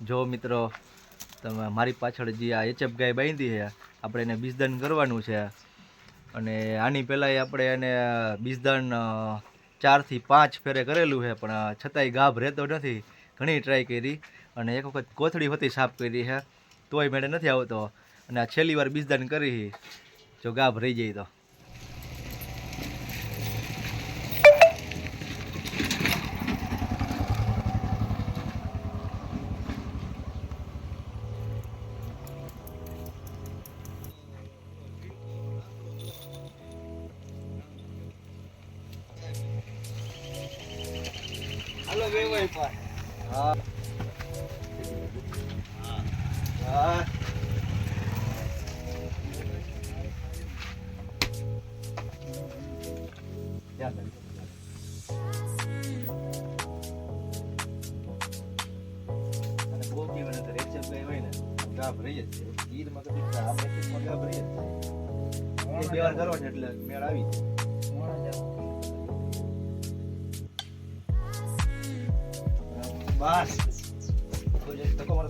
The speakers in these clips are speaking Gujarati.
જો મિત્રો તમે મારી પાછળ જે આ એચએફ ગાય બાંધી છે આપણે એને બીજદાન કરવાનું છે અને આની પહેલાંય આપણે એને બીજદાન 4 થી 5 ફેરે કરેલું છે પણ છતાંય ગાભ રહેતો નથી. ઘણી ટ્રાય કરી અને એક વખત કોથળી હોતી સાફ કરી છે તોય મેળે નથી આવતો અને આ છેલ્લી વાર બીજદાન કરી જો ગાભ રહી જાય તો. હાલો વેવાય પર હા હા ધ્યાન અને બહુ કેવાય ને રેચપ ગઈ હોય ને ગાભ રહી જ છે. ગીરમાં કદી આપણે ટીમમાં ગાભ રહી જ છે. બે વાર કરો ને એટલે મેળ આવી જાય. બસ ધક્કો મારો.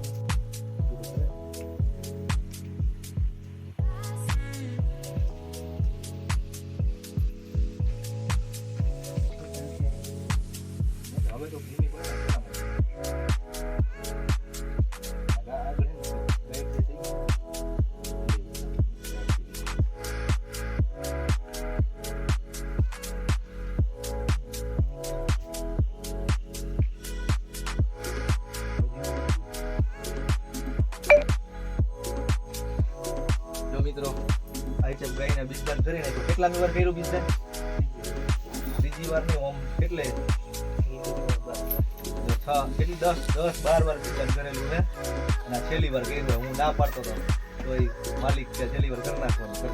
હવે તો ભૂમિ પર મિત્રો આઈટમ ગાયને બીજદાન કરી નાખ્યું. કેટલામી વાર કર્યું બીજદાન? ત્રીજી વાર નહીં ઓમ કેટલે 10 12 વાર બીજદાન કરેલું છે અને છેલ્લી વાર કર્યું. હું ના પાડતો હતો તો માલિક કે છેલ્લી વાર કરી નાખવાનું.